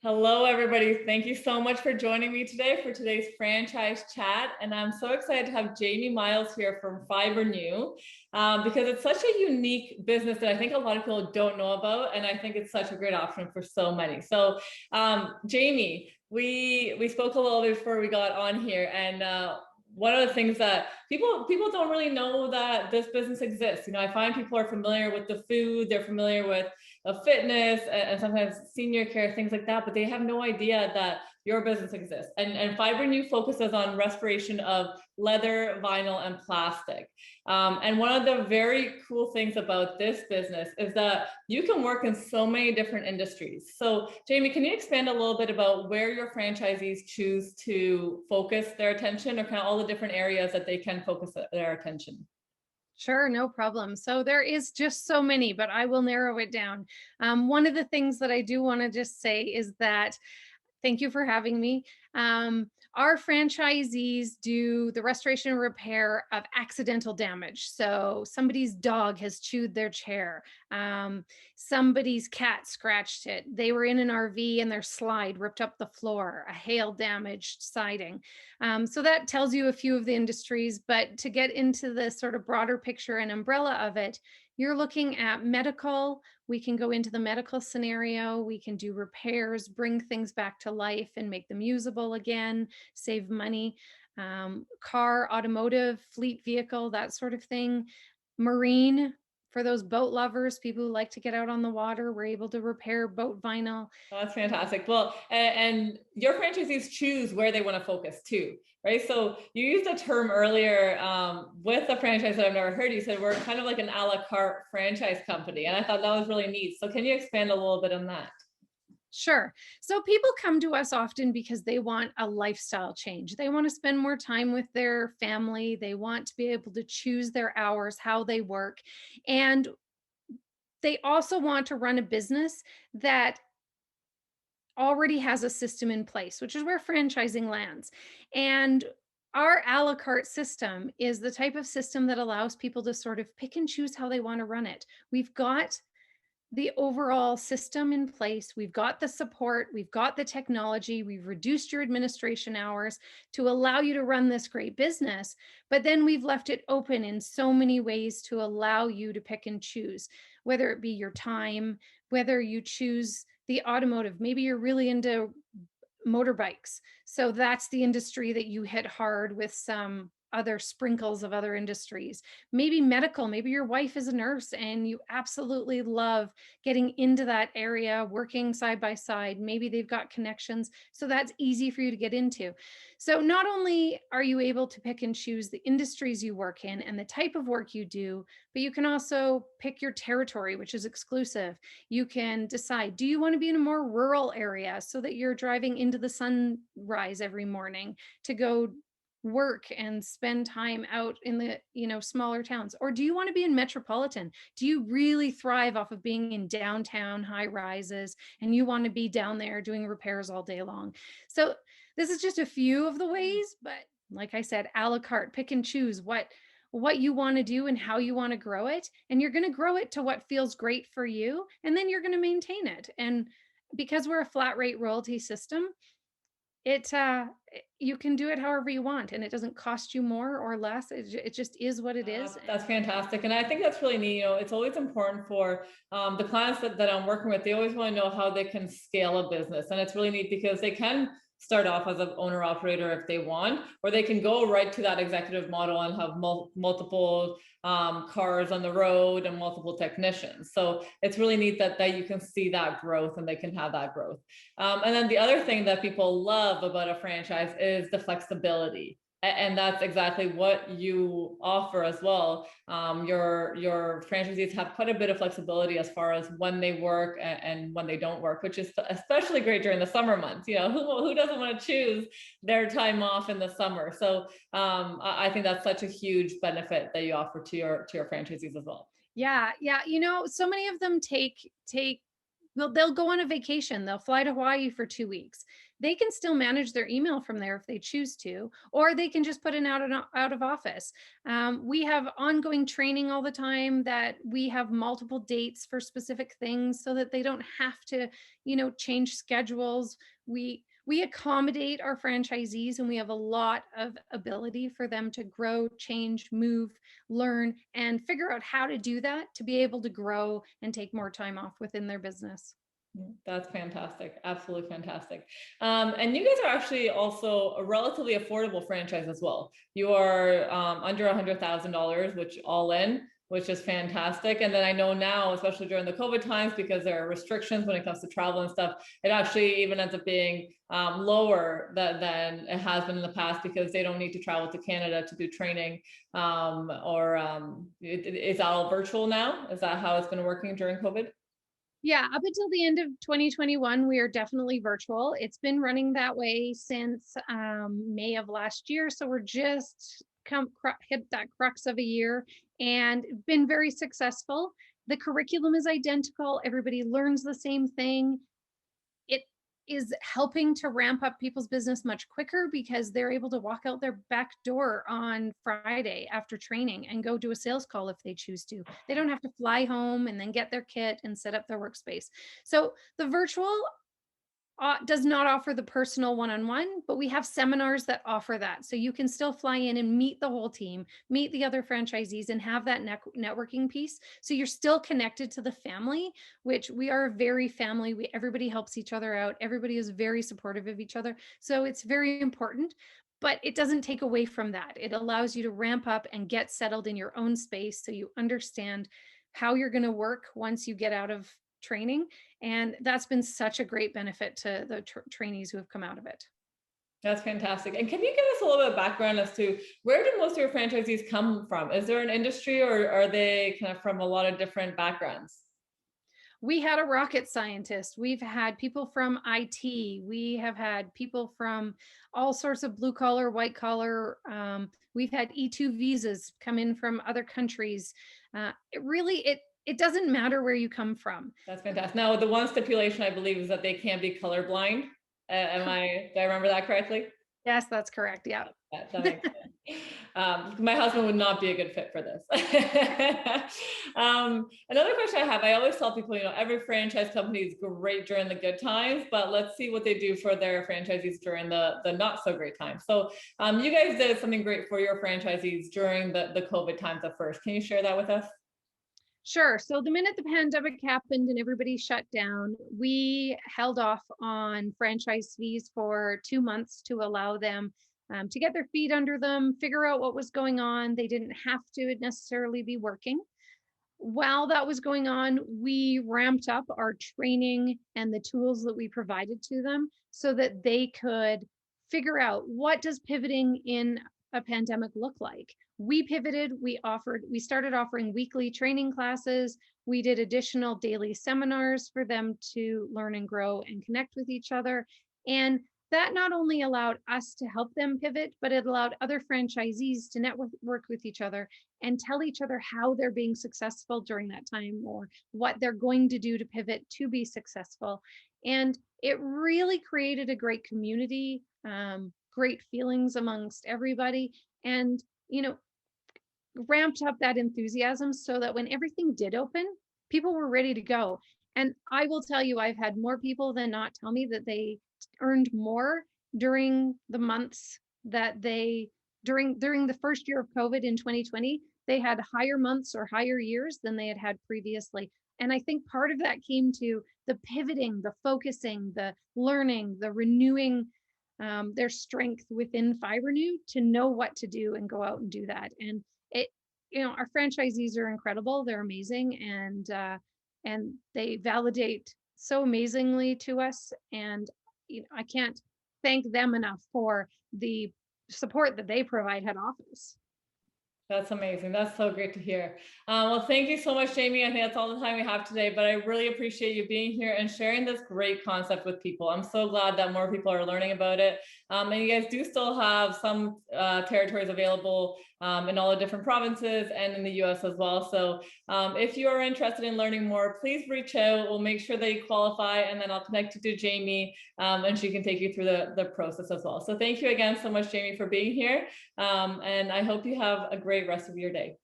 Hello, everybody. Thank you so much for joining me today for today's franchise chat. And I'm so excited to have Jamie Miles here from Fibrenew because it's such a unique business that I think a lot of people don't know about. And I think it's such a great option for so many. So, Jamie, we spoke a little bit before we got on here. And one of the things that people don't really know that this business exists. I find people are familiar with the food, they're familiar with fitness and sometimes senior care, things like that, but they have no idea that your business exists. And Fibrenew focuses on restoration of leather, vinyl, and plastic. And one of the very cool things about this business is that you can work in so many different industries. So, Jamie, can you expand a little bit about where your franchisees choose to focus their attention, or kind of all the different areas that they can focus their attention? Sure, no problem. So there is just so many, but I will narrow it down. One of the things that I do want to just say is that thank you for having me. Our franchisees do the restoration and repair of accidental damage. So somebody's dog has chewed their chair. Somebody's cat scratched it. They were in an RV and their slide ripped up the floor, a hail damaged siding. So that tells you a few of the industries, but to get into the sort of broader picture and umbrella of it, you're looking at medical. We can go into the medical scenario. We can do repairs, bring things back to life and make them usable again, save money. Car, automotive, fleet vehicle, that sort of thing. Marine, for those boat lovers, people who like to get out on the water, we're able to repair boat vinyl. Oh, that's fantastic. Well, and your franchisees choose where they want to focus too, right? So you used a term earlier with a franchise that I've never heard. You said we're kind of like an a la carte franchise company, and I thought that was really neat. So can you expand a little bit on that? Sure. So people come to us often because they want a lifestyle change. They want to spend more time with their family. They want to be able to choose their hours, how they work. And they also want to run a business that already has a system in place, which is where franchising lands. And our a la carte system is the type of system that allows people to sort of pick and choose how they want to run it. We've got the overall system in place. We've got the support, we've got the technology, we've reduced your administration hours to allow you to run this great business. But then we've left it open in so many ways to allow you to pick and choose, whether it be your time, whether you choose the automotive. Maybe you're really into motorbikes. So that's the industry that you hit hard with some other sprinkles of other industries. Maybe medical, maybe your wife is a nurse and you absolutely love getting into that area, working side by side. Maybe they've got connections. So that's easy for you to get into. So not only are you able to pick and choose the industries you work in and the type of work you do, but you can also pick your territory, which is exclusive. You can decide, do you want to be in a more rural area so that you're driving into the sunrise every morning to go work and spend time out in the smaller towns, or do you want to be in metropolitan? Do you really thrive off of being in downtown high rises and you want to be down there doing repairs all day long? So this is just a few of the ways, but like I said, a la carte, pick and choose what you want to do and how you want to grow it, and you're going to grow it to what feels great for you, and then you're going to maintain it. And because we're a flat rate royalty system, you can do it however you want, and it doesn't cost you more or less. It just is what it is. That's fantastic. And I think that's really neat. It's always important for the clients that I'm working with. They always want to know how they can scale a business. And it's really neat because they can start off as an owner operator if they want, or they can go right to that executive model and have multiple cars on the road and multiple technicians. So it's really neat that you can see that growth and they can have that growth. And then the other thing that people love about a franchise is the flexibility, and that's exactly what you offer as well. Your franchisees have quite a bit of flexibility as far as when they work and when they don't work, which is especially great during the summer months. Who doesn't want to choose their time off in the summer? So I think that's such a huge benefit that you offer to your franchisees as well. Yeah, so many of them take they'll go on a vacation, they'll fly to Hawaii for 2 weeks. They can still manage their email from there if they choose to, or they can just put it out of office. We have ongoing training all the time, that we have multiple dates for specific things so that they don't have to, change schedules. We accommodate our franchisees, and we have a lot of ability for them to grow, change, move, learn, and figure out how to do that to be able to grow and take more time off within their business. That's fantastic. Absolutely fantastic. And you guys are actually also a relatively affordable franchise as well. You are under $100,000, which all in, which is fantastic. And then I know now, especially during the COVID times, because there are restrictions when it comes to travel and stuff, it actually even ends up being lower than it has been in the past, because they don't need to travel to Canada to do training. Is that all virtual now? Is that how it's been working during COVID? Yeah, up until the end of 2021, we are definitely virtual. It's been running that way since May of last year. So we're just hit that crux of a year, and been very successful. The curriculum is identical. Everybody learns the same thing. It is helping to ramp up people's business much quicker, because they're able to walk out their back door on Friday after training and go do a sales call if they choose to. They don't have to fly home and then get their kit and set up their workspace. So the virtual does not offer the personal one-on-one, but we have seminars that offer that. So you can still fly in and meet the whole team, meet the other franchisees, and have that networking piece. So you're still connected to the family, which we are very family. Everybody helps each other out. Everybody is very supportive of each other. So it's very important, but it doesn't take away from that. It allows you to ramp up and get settled in your own space, so you understand how you're going to work once you get out of training. And that's been such a great benefit to the trainees who have come out of it. That's fantastic. And can you give us a little bit of background as to where do most of your franchisees come from? Is there an industry, or are they kind of from a lot of different backgrounds? We had a rocket scientist. We've had people from IT. We have had people from all sorts of blue collar, white collar. We've had E2 visas come in from other countries. It doesn't matter where you come from. That's fantastic. Now, the one stipulation I believe is that they can't be colorblind. Do I remember that correctly? Yes, that's correct. Yeah. That makes sense. My husband would not be a good fit for this. Another question I have, I always tell people, every franchise company is great during the good times, but let's see what they do for their franchisees during the not so great times. So you guys did something great for your franchisees during the COVID times at first. Can you share that with us? Sure. So the minute the pandemic happened and everybody shut down, we held off on franchise fees for 2 months to allow them to get their feet under them, figure out what was going on. They didn't have to necessarily be working. While that was going on, we ramped up our training and the tools that we provided to them so that they could figure out, what does pivoting in a pandemic look like? We pivoted, we started offering weekly training classes. We did additional daily seminars for them to learn and grow and connect with each other. And that not only allowed us to help them pivot, but it allowed other franchisees to network with each other and tell each other how they're being successful during that time, or what they're going to do to pivot to be successful. And it really created a great community, great feelings amongst everybody, and ramped up that enthusiasm so that when everything did open, people were ready to go. And I will tell you, I've had more people than not tell me that they earned more during the months that during the first year of COVID in 2020, they had higher months or higher years than they had had previously. And I think part of that came to the pivoting, the focusing, the learning, the renewing their strength within Fibrenew to know what to do and go out and do that. And our franchisees are incredible. They're amazing. And they validate so amazingly to us. And I can't thank them enough for the support that they provide head office. That's amazing. That's so great to hear. Well, thank you so much, Jamie. I think that's all the time we have today, but I really appreciate you being here and sharing this great concept with people. I'm so glad that more people are learning about it. And you guys do still have some territories available in all the different provinces and in the US as well. So if you are interested in learning more, please reach out. We'll make sure that you qualify, and then I'll connect you to Jamie, and she can take you through the process as well. So thank you again so much, Jamie, for being here. And I hope you have a great rest of your day.